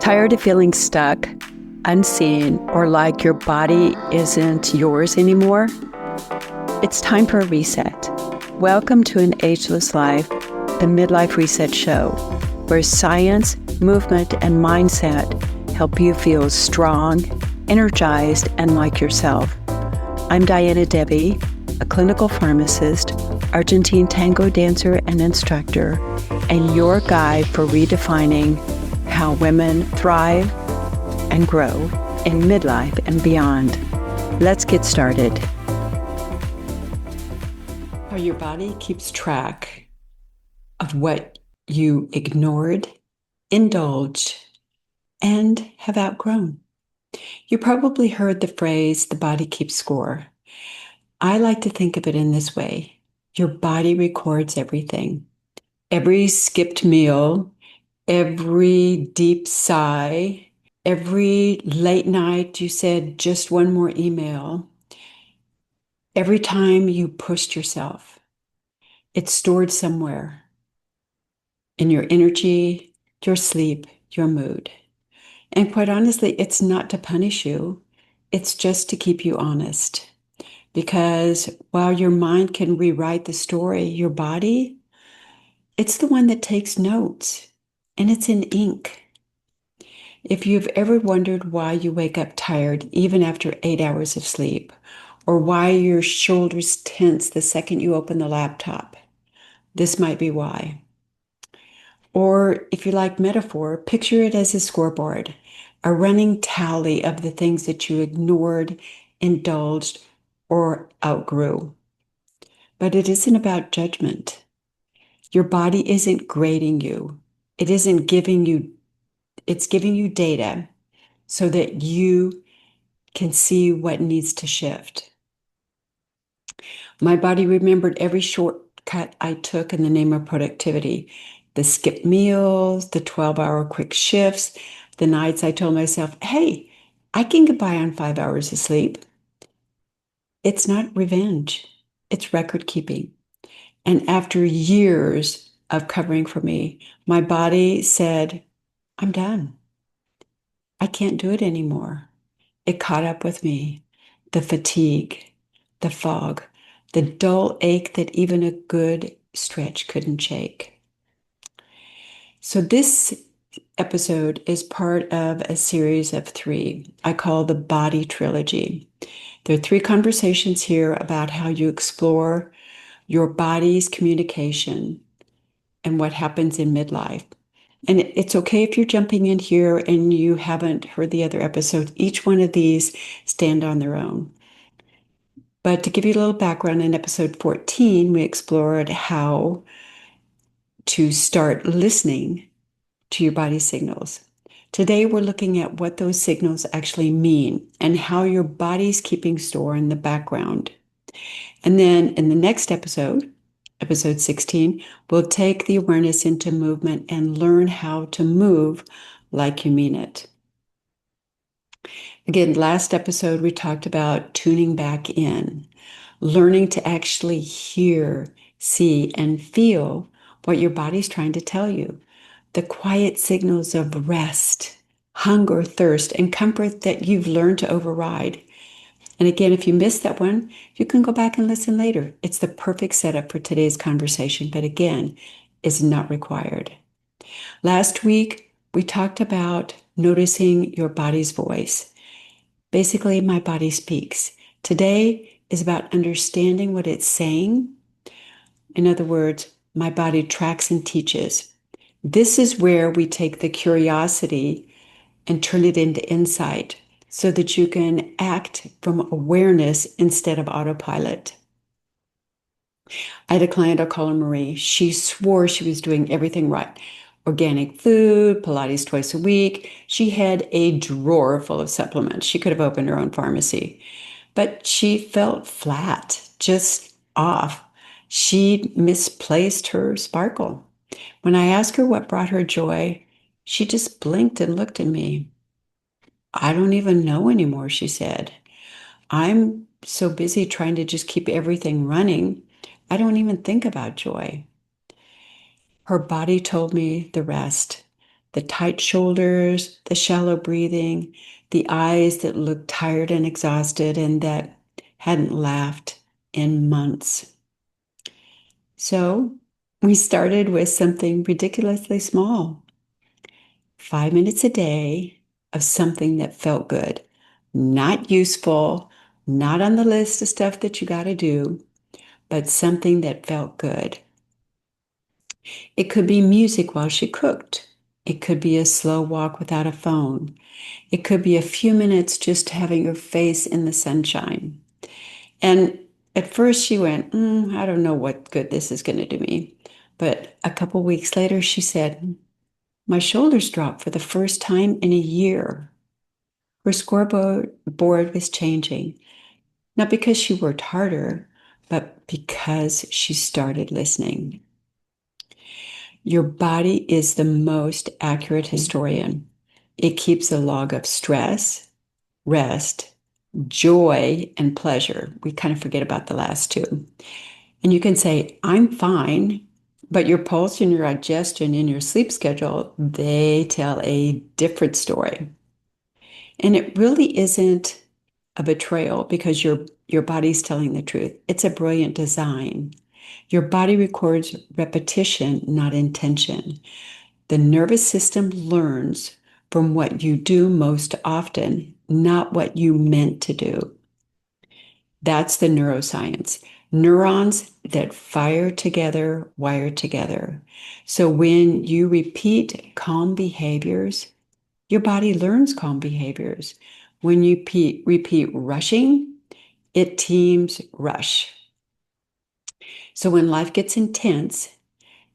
Tired of feeling stuck, unseen, or like your body isn't yours anymore? It's time for a reset. Welcome to An Ageless Life, the midlife reset show, where science, movement, and mindset help you feel strong, energized, and like yourself. I'm Devi, a clinical pharmacist, Argentine tango dancer and instructor, and your guide for redefining how women thrive and grow in midlife and beyond. Let's get started. How your body keeps track of what you ignored, indulged, and have outgrown. You probably heard the phrase, the body keeps score. I like to think of it in this way. Your body records everything. Every skipped meal, every deep sigh, every late night you said just one more email, every time you pushed yourself, it's stored somewhere in your energy, your sleep, your mood. And quite honestly, it's not to punish you. It's just to keep you honest. Because while your mind can rewrite the story, your body, it's the one that takes notes, and it's in ink. If you've ever wondered why you wake up tired even after 8 hours of sleep, or why your shoulders tense the second you open the laptop, this might be why. Or if you like metaphor, picture it as a scoreboard, a running tally of the things that you ignored, indulged, or outgrew. But it isn't about judgment. Your body isn't grading you. It isn't giving you, it's giving you data so that you can see what needs to shift. My body remembered every shortcut I took in the name of productivity. The skipped meals, the 12-hour quick shifts, the nights I told myself, hey, I can get by on 5 hours of sleep. It's not revenge, it's record keeping. And after years of covering for me, my body said, I'm done. I can't do it anymore. It caught up with me. The fatigue, the fog, the dull ache that even a good stretch couldn't shake. So this episode is part of a series of 3 I call the Body Trilogy. There are 3 conversations here about how you explore your body's communication and what happens in midlife. And it's okay if you're jumping in here and you haven't heard the other episodes. Each one of these stand on their own. But to give you a little background, in episode 14, we explored how to start listening to your body signals. Today, we're looking at what those signals actually mean and how your body's keeping store in the background. And then in the next episode, episode 16, we'll take the awareness into movement and learn how to move like you mean it. Again, last episode, we talked about tuning back in, learning to actually hear, see, and feel what your body's trying to tell you. The quiet signals of rest, hunger, thirst, and comfort that you've learned to override. And again, if you missed that one, you can go back and listen later. It's the perfect setup for today's conversation, but again, is not required. Last week, we talked about noticing your body's voice. Basically, my body speaks. Today is about understanding what it's saying. In other words, my body tracks and teaches. This is where we take the curiosity and turn it into insight so that you can act from awareness instead of autopilot. I had a client, I'll call her Marie. She swore she was doing everything right. Organic food, Pilates twice a week. She had a drawer full of supplements. She could have opened her own pharmacy. But she felt flat, just off. She misplaced her sparkle. When I asked her what brought her joy, she just blinked and looked at me. I don't even know anymore, she said. I'm so busy trying to just keep everything running, I don't even think about joy. Her body told me the rest. the tight shoulders, the shallow breathing, the eyes that looked tired and exhausted and that hadn't laughed in months. So we started with something ridiculously small. 5 minutes a day of something that felt good, not useful, not on the list of stuff that you got to do, but something that felt good. It could be music while she cooked. It could be a slow walk without a phone. It could be a few minutes just having her face in the sunshine. And at first she went, I don't know what good this is going to do me. But a couple weeks later, she said, my shoulders dropped for the first time in a year. Her scoreboard was changing, not because she worked harder, but because she started listening. Your body is the most accurate historian. It keeps a log of stress, rest, joy, and pleasure. We kind of forget about the last two. And you can say, I'm fine, but your pulse and your digestion and your sleep schedule, they tell a different story. And it really isn't a betrayal because your body's telling the truth. It's a brilliant design. Your body records repetition, not intention. The nervous system learns from what you do most often, not what you meant to do. That's the neuroscience. Neurons that fire together, wire together. So when you repeat calm behaviors, your body learns calm behaviors. When you repeat rushing, it teams rush. So when life gets intense,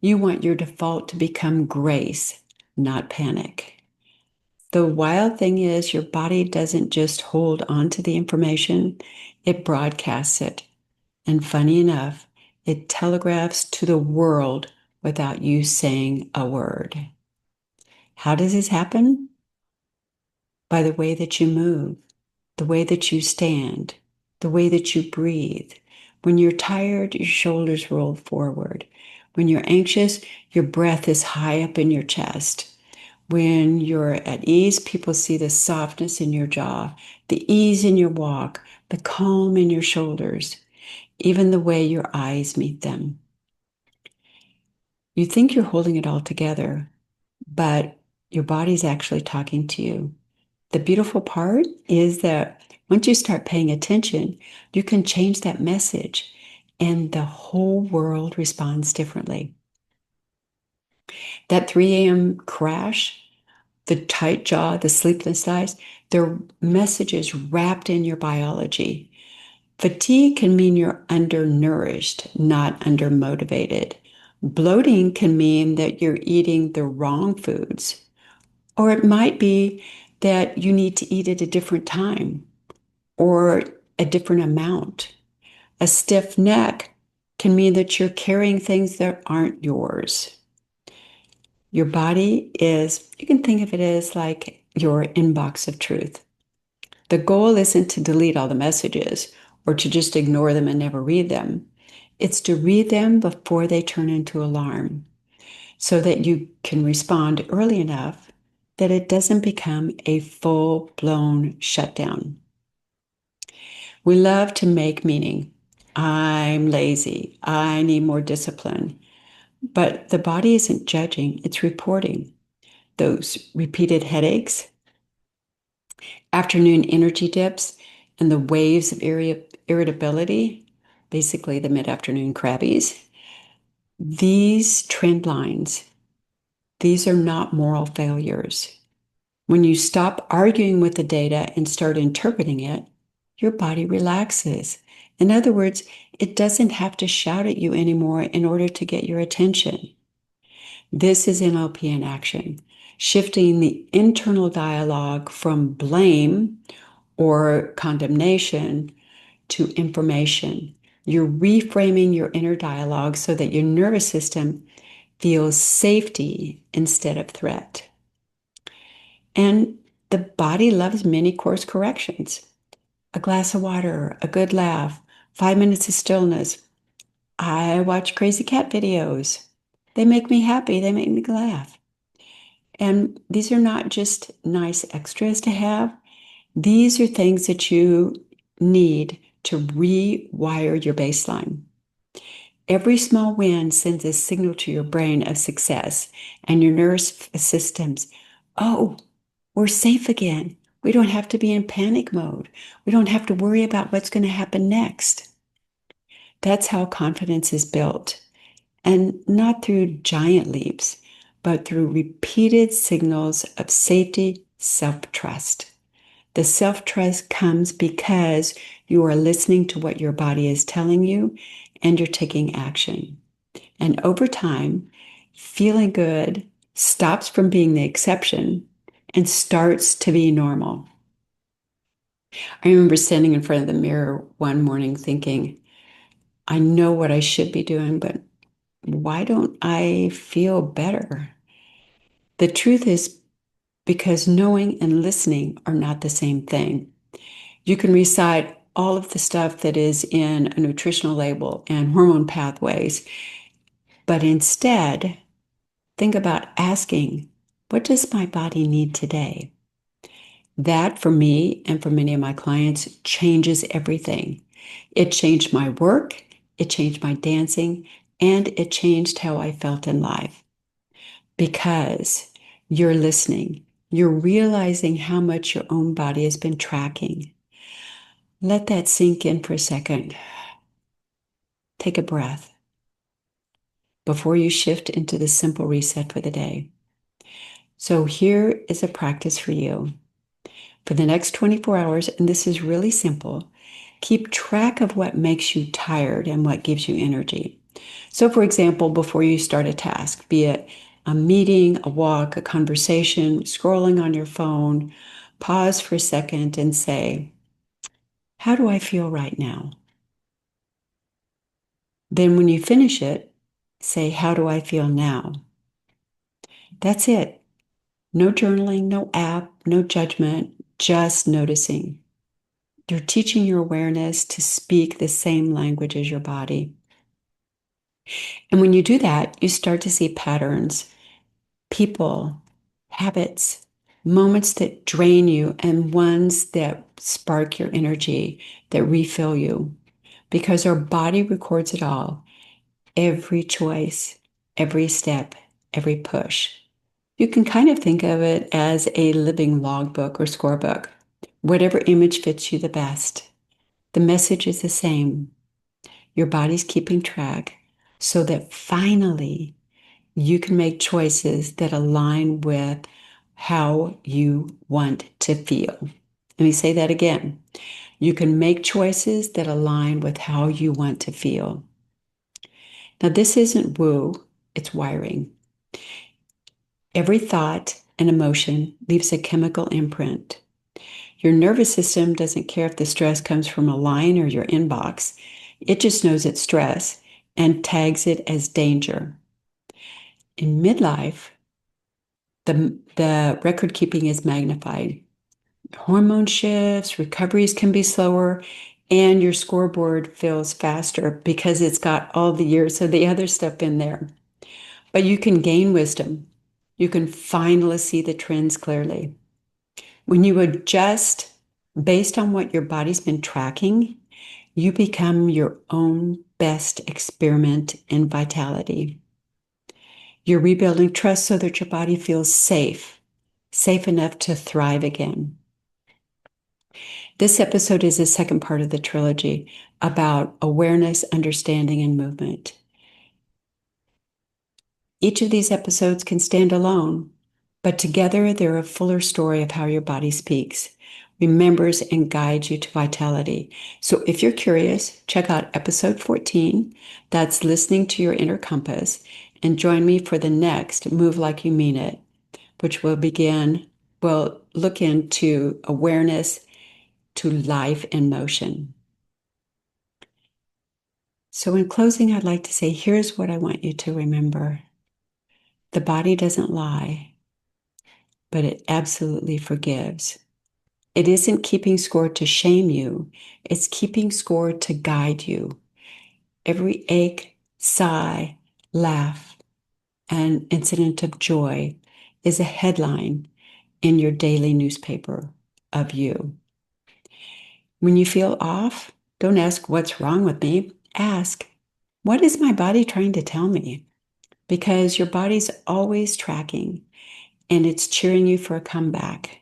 you want your default to become grace, not panic. The wild thing is your body doesn't just hold on to the information, it broadcasts it. And funny enough, it telegraphs to the world without you saying a word. How does this happen? By the way that you move, the way that you stand, the way that you breathe. When you're tired, your shoulders roll forward. When you're anxious, your breath is high up in your chest. When you're at ease, people see the softness in your jaw, the ease in your walk, the calm in your shoulders, even the way your eyes meet them. You think you're holding it all together, but your body's actually talking to you. The beautiful part is that once you start paying attention, you can change that message and the whole world responds differently. That 3 a.m. crash, the tight jaw, the sleepless eyes, they're messages wrapped in your biology. Fatigue can mean you're undernourished, not undermotivated. Bloating can mean that you're eating the wrong foods. Or it might be that you need to eat at a different time or a different amount. A stiff neck can mean that you're carrying things that aren't yours. Your body is, you can think of it as like your inbox of truth. The goal isn't to delete all the messages or to just ignore them and never read them. It's to read them before they turn into alarm so that you can respond early enough that it doesn't become a full-blown shutdown. We love to make meaning. I'm lazy. I need more discipline. But the body isn't judging, it's reporting. Those repeated headaches, afternoon energy dips, and the waves of irritability, basically the mid-afternoon crabbies, these trend lines, these are not moral failures. When you stop arguing with the data and start interpreting it, your body relaxes. In other words, it doesn't have to shout at you anymore in order to get your attention. This is NLP in action, shifting the internal dialogue from blame or condemnation to information. You're reframing your inner dialogue so that your nervous system feels safety instead of threat. And the body loves many course corrections. A glass of water, a good laugh, 5 minutes of stillness. I watch crazy cat videos. They make me happy. They make me laugh. And these are not just nice extras to have. These are things that you need to rewire your baseline. Every small win sends a signal to your brain of success and your nervous systems. Oh, we're safe again. We don't have to be in panic mode. We don't have to worry about what's going to happen next. That's how confidence is built. And not through giant leaps, but through repeated signals of safety, self-trust. The self-trust comes because you are listening to what your body is telling you and you're taking action. And over time, feeling good stops from being the exception and starts to be normal. I remember standing in front of the mirror one morning thinking, I know what I should be doing, but why don't I feel better? The truth is because knowing and listening are not the same thing. You can recite all of the stuff that is in a nutritional label and hormone pathways, but instead, think about asking, what does my body need today? That, for me and for many of my clients, changes everything. It changed my work, it changed my dancing, and it changed how I felt in life. Because you're listening, you're realizing how much your own body has been tracking. Let that sink in for a second. Take a breath before you shift into the simple reset for the day. So here is a practice for you. For the next 24 hours, and this is really simple, keep track of what makes you tired and what gives you energy. So, for example, before you start a task, be it a meeting, a walk, a conversation, scrolling on your phone, pause for a second and say, how do I feel right now? Then when you finish it, say, how do I feel now? That's it. No journaling, no app, no judgment, just noticing. You're teaching your awareness to speak the same language as your body. And when you do that, you start to see patterns, people, habits, moments that drain you, and ones that spark your energy, that refill you. Because our body records it all, every choice, every step, every push. You can kind of think of it as a living logbook or scorebook, whatever image fits you the best. The message is the same. Your body's keeping track so that finally you can make choices that align with how you want to feel. Let me say that again. You can make choices that align with how you want to feel. Now, this isn't woo, it's wiring. Every thought and emotion leaves a chemical imprint. Your nervous system doesn't care if the stress comes from a line or your inbox. It just knows it's stress and tags it as danger. In midlife, the record keeping is magnified. Hormone shifts, recoveries can be slower, and your scoreboard feels faster because it's got all the years of the other stuff in there. But you can gain wisdom. You can finally see the trends clearly. When you adjust based on what your body's been tracking, you become your own best experiment in vitality. You're rebuilding trust so that your body feels safe, safe enough to thrive again. This episode is the second part of the trilogy about awareness, understanding, and movement. Each of these episodes can stand alone, but together they're a fuller story of how your body speaks, remembers, and guides you to vitality. So if you're curious, check out episode 14. That's listening to your inner compass, and join me for the next Move Like You Mean It, which will look into awareness to life in motion. So in closing, I'd like to say, here's what I want you to remember. The body doesn't lie, but it absolutely forgives. It isn't keeping score to shame you. It's keeping score to guide you. Every ache, sigh, laugh, and incident of joy is a headline in your daily newspaper of you. When you feel off, don't ask, what's wrong with me? Ask, what is my body trying to tell me? Because your body's always tracking and it's cheering you for a comeback.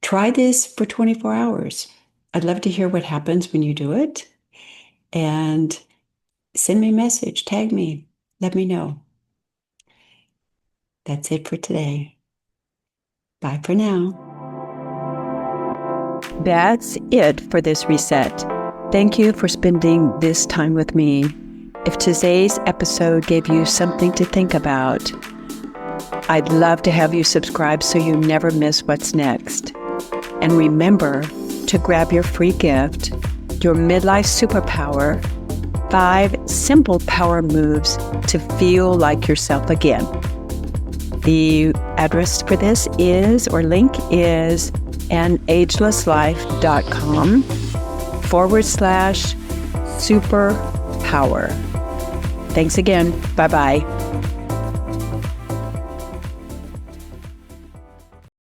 Try this for 24 hours. I'd love to hear what happens when you do it. And send me a message, tag me, let me know. That's it for today. Bye for now. That's it for this reset. Thank you for spending this time with me. If today's episode gave you something to think about, I'd love to have you subscribe so you never miss what's next. And remember to grab your free gift, your midlife superpower, 5 simple power moves to feel like yourself again. The address for this is, or link is, anagelesslife.com/superpower. Thanks again. Bye-bye.